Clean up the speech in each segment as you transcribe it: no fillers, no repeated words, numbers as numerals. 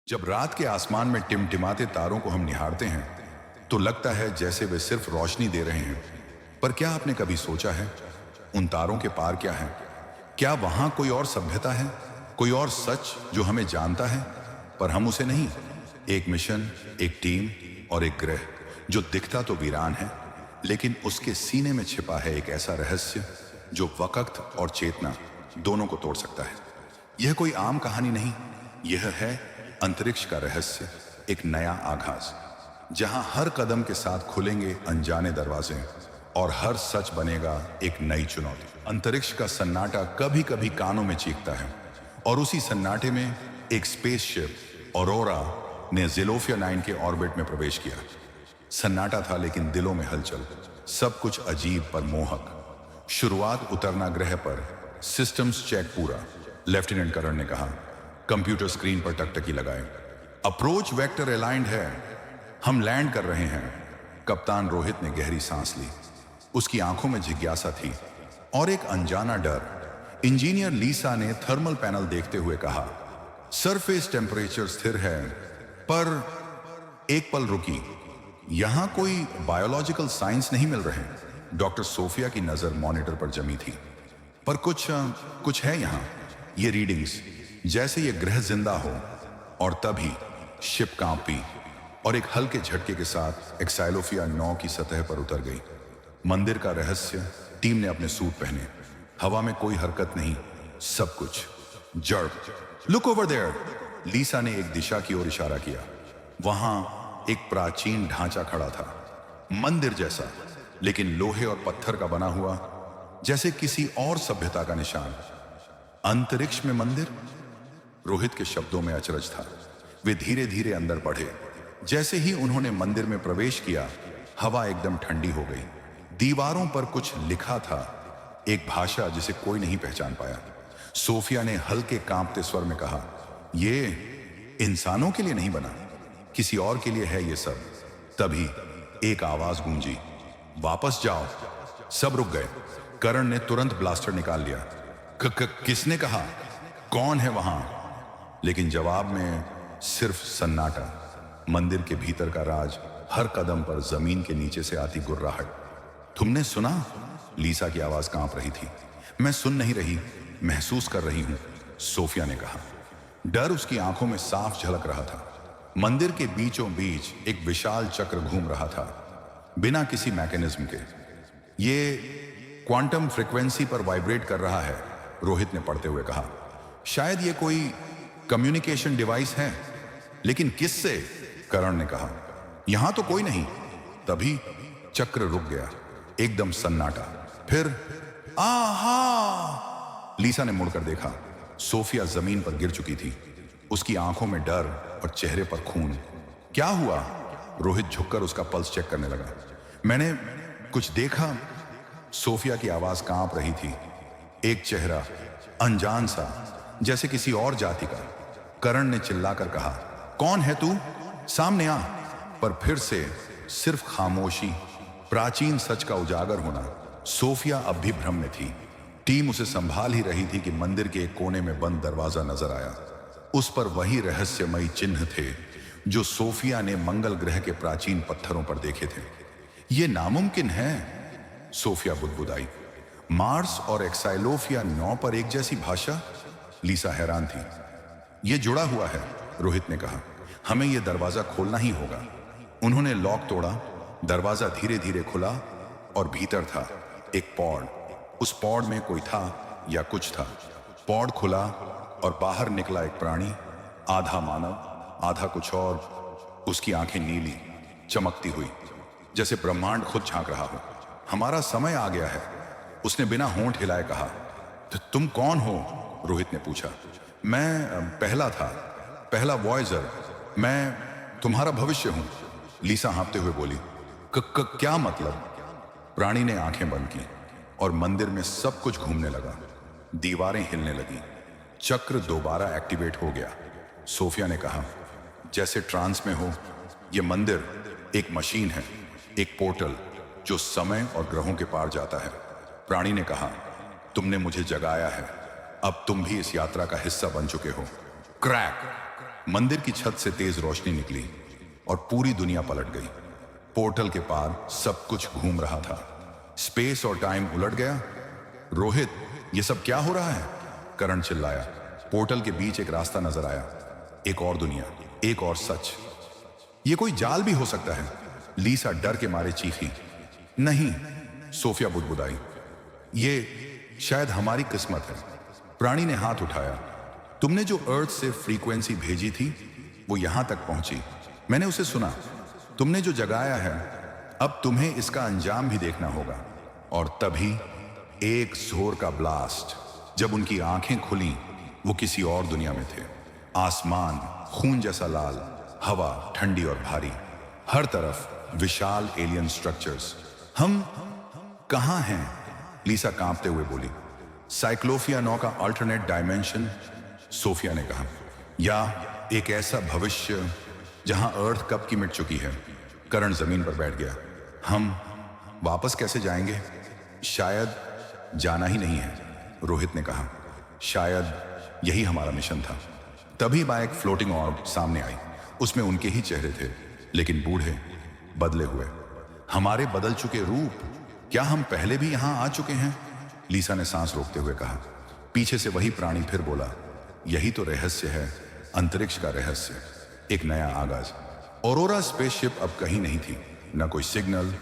जब रात के आसमान में टिमटिमाते तारों को हम निहारते हैं तो लगता है जैसे वे सिर्फ रोशनी दे रहे हैं। पर क्या आपने कभी सोचा है उन तारों के पार क्या है? क्या वहां कोई और सभ्यता है, कोई और सच जो हमें जानता है पर हम उसे नहीं? एक मिशन, एक टीम और एक ग्रह जो दिखता तो वीरान है, लेकिन उसके सीने में छिपा है एक ऐसा रहस्य जो वक्त और चेतना दोनों को तोड़ सकता है। यह कोई आम कहानी नहीं, यह है अंतरिक्ष का रहस्य, एक नया आगाज जहां हर कदम के साथ खुलेंगे अनजाने दरवाजे और हर सच बनेगा एक नई चुनौती। अंतरिक्ष का सन्नाटा कभी कभी कानों में चीखता है और उसी सन्नाटे में एक स्पेसशिप ऑरोरा ने ज़ेलोफिया 9 के ऑर्बिट में प्रवेश किया। सन्नाटा था लेकिन दिलों में हलचल, सब कुछ अजीब पर मोहक। शुरुआत उतरना ग्रह पर, सिस्टम्स चेक पूरा। लेफ्टिनेंट करण ने कहा, कंप्यूटर स्क्रीन पर टकटकी लगाए। अप्रोच वेक्टर अलाइंड है, हम लैंड कर रहे हैं। कप्तान रोहित ने गहरी सांस ली। उसकी आंखों में जिज्ञासा थी और एक अनजाना डर। इंजीनियर लीसा ने थर्मल पैनल देखते हुए कहा, सरफेस टेम्परेचर स्थिर है, पर एक पल रुकी, यहां कोई बायोलॉजिकल साइंस नहीं मिल रहे। डॉक्टर सोफिया की नजर मॉनिटर पर जमी थी। पर कुछ है यहां, ये रीडिंग्स, जैसे ये ग्रह जिंदा हो। और तभी शिप कांपी और एक हल्के झटके के साथ एक्साइलोफिया 9 की सतह पर उतर गई। मंदिर का रहस्य। टीम ने अपने सूट पहने। हवा में कोई हरकत नहीं, सब कुछ जड़। लुक ओवर देयर, लीसा ने एक दिशा की ओर इशारा किया। वहां एक प्राचीन ढांचा खड़ा था, मंदिर जैसा, लेकिन लोहे और पत्थर का बना हुआ, जैसे किसी और सभ्यता का निशान। अंतरिक्ष में मंदिर? रोहित के शब्दों में अचरज था। वे धीरे धीरे अंदर बढ़े। जैसे ही उन्होंने मंदिर में प्रवेश किया, हवा एकदम ठंडी हो गई। दीवारों पर कुछ लिखा था, एक भाषा जिसे कोई नहीं पहचान पाया। सोफिया ने हल्के कांपते स्वर में कहा, ये इंसानों के लिए नहीं बना, किसी और के लिए है ये सब। तभी एक आवाज गूंजी, वापस जाओ। सब रुक गए। करण ने तुरंत ब्लास्टर निकाल लिया। किसने कहा? कौन है वहां? लेकिन जवाब में सिर्फ सन्नाटा। मंदिर के भीतर का राज, हर कदम पर जमीन के नीचे से आती गुर्राहट। तुमने सुना? लीसा की आवाज कांप रही थी। मैं सुन नहीं रही, महसूस कर रही हूं, सोफिया ने कहा। डर उसकी आंखों में साफ झलक रहा था। मंदिर के बीचों बीच एक विशाल चक्र घूम रहा था, बिना किसी मैकेनिज्म के। ये क्वांटम फ्रीक्वेंसी पर वाइब्रेट कर रहा है, रोहित ने पढ़ते हुए कहा। शायद ये कोई कम्युनिकेशन डिवाइस है, लेकिन किससे? करण ने कहा। यहां तो कोई नहीं। तभी चक्र रुक गया, एकदम सन्नाटा। फिर आहा! लीसा ने मुड़कर देखा। सोफिया जमीन पर गिर चुकी थी, उसकी आंखों में डर और चेहरे पर खून। क्या हुआ? रोहित झुककर उसका पल्स चेक करने लगा। मैंने कुछ देखा। सोफिया की आवाज कांप रही थी। एक चेहरा, अनजान सा, जैसे किसी और जाति का। करण ने चिल्लाकर कहा, कौन है तू? सामने आ। पर फिर से सिर्फ खामोशी, प्राचीन सच का उजागर होना। सोफिया अब भी भ्रम में थी। टीम उसे संभाल ही रही थी कि मंदिर के एक कोने में बंद दरवाजा नजर आया। उस पर वही रहस्यमयी चिन्ह थे जो सोफिया ने मंगल ग्रह के प्राचीन पत्थरों पर देखे थे। ये नामुमकिन है, सोफिया बुदबुदाई। मार्स और एक्साइलोफिया 9 पर एक जैसी भाषा? लीसा हैरान थी। यह जुड़ा हुआ है, रोहित ने कहा। हमें यह दरवाजा खोलना ही होगा। उन्होंने लॉक तोड़ा, दरवाजा धीरे धीरे खुला और भीतर था एक पॉड। उस पॉड में कोई था या कुछ था। पॉड खुला और बाहर निकला एक प्राणी, आधा मानव, आधा कुछ और। उसकी आंखें नीली, चमकती हुई, जैसे ब्रह्मांड खुद झांक रहा हो। हमारा समय आ गया है, उसने बिना होंठ हिलाए कहा। तो तुम कौन हो? रोहित ने पूछा। मैं पहला वॉयजर, मैं तुम्हारा भविष्य हूं, लीसा हाँफते हुए बोली। क्या मतलब? प्राणी ने आंखें बंद की और मंदिर में सब कुछ घूमने लगा। दीवारें हिलने लगी, चक्र दोबारा एक्टिवेट हो गया। सोफिया ने कहा, जैसे ट्रांस में हो। यह मंदिर एक मशीन है, एक पोर्टल जो समय और ग्रहों के पार जाता है। प्राणी ने कहा, तुमने मुझे जगाया है, अब तुम भी इस यात्रा का हिस्सा बन चुके हो। क्रैक! मंदिर की छत से तेज रोशनी निकली और पूरी दुनिया पलट गई। पोर्टल के पार सब कुछ घूम रहा था। स्पेस और टाइम उलट गया। रोहित, ये सब क्या हो रहा है? करण चिल्लाया। पोर्टल के बीच एक रास्ता नजर आया। एक और दुनिया, एक और सच। ये कोई जाल भी हो सकता है। लीसा डर के मारे चीखी। नहीं, सोफिया बुदबुदाई, ये शायद हमारी किस्मत है। प्राणी ने हाथ उठाया। तुमने जो अर्थ से फ्रीक्वेंसी भेजी थी वो यहां तक पहुंची। मैंने उसे सुना। तुमने जो जगाया है, अब तुम्हें इसका अंजाम भी देखना होगा। और तभी एक जोर का ब्लास्ट। जब उनकी आंखें खुली, वो किसी और दुनिया में थे। आसमान खून जैसा लाल, हवा ठंडी और भारी, हर तरफ विशाल एलियन स्ट्रक्चर्स। हम कहां हैं? लीसा कांपते हुए बोली। साइक्लोफिया 9 का अल्टरनेट डायमेंशन, सोफिया ने कहा। या एक ऐसा भविष्य जहां अर्थ कब की मिट चुकी है। करण जमीन पर बैठ गया। हम वापस कैसे जाएंगे? शायद जाना ही नहीं है, रोहित ने कहा। शायद यही हमारा मिशन था। तभी एक फ्लोटिंग ऑर्ब सामने आई। उसमें उनके ही चेहरे थे, लेकिन बूढ़े, बदले हुए। हमारे बदल चुके रूप। क्या हम पहले भी यहां आ चुके हैं? लीसा ने सांस रोकते हुए कहा। पीछे से वही प्राणी फिर बोला। यही तो रहस्य है, अंतरिक्ष का रहस्य। एक नया आगाज। ऑरोरा स्पेसशिप अब कहीं नहीं थी। न कोई सिग्नल,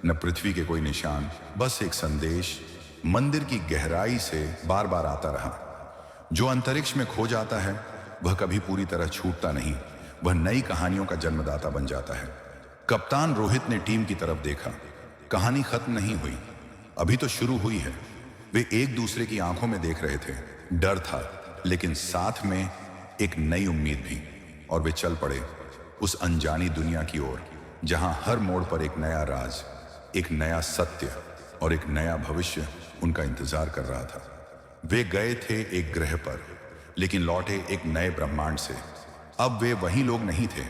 न पृथ्वी के कोई निशान, बस एक संदेश मंदिर की गहराई से बार बार आता रहा। जो अंतरिक्ष में खो जाता है वह कभी पूरी तरह छूटता नहीं। वह नई कहानियों का जन्मदाता बन जाता है। कप्तान रोहित ने टीम की तरफ देखा। कहानी खत्म नहीं हुई, अभी तो शुरू हुई है। वे एक दूसरे की आंखों में देख रहे थे। डर था, लेकिन साथ में एक नई उम्मीद भी। और वे चल पड़े उस अनजानी दुनिया की ओर, जहां हर मोड़ पर एक नया राज, एक नया सत्य और एक नया भविष्य उनका इंतजार कर रहा था। वे गए थे एक ग्रह पर, लेकिन लौटे एक नए ब्रह्मांड से। अब वे वही लोग नहीं थे,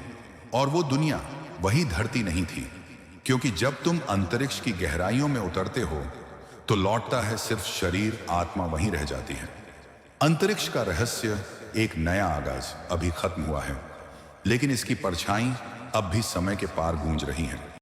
और वो दुनिया वही धरती नहीं थी। क्योंकि जब तुम अंतरिक्ष की गहराइयों में उतरते हो तो लौटता है सिर्फ शरीर, आत्मा वहीं रह जाती है। अंतरिक्ष का रहस्य, एक नया आगाज अभी खत्म हुआ है, लेकिन इसकी परछाई अब भी समय के पार गूंज रही है।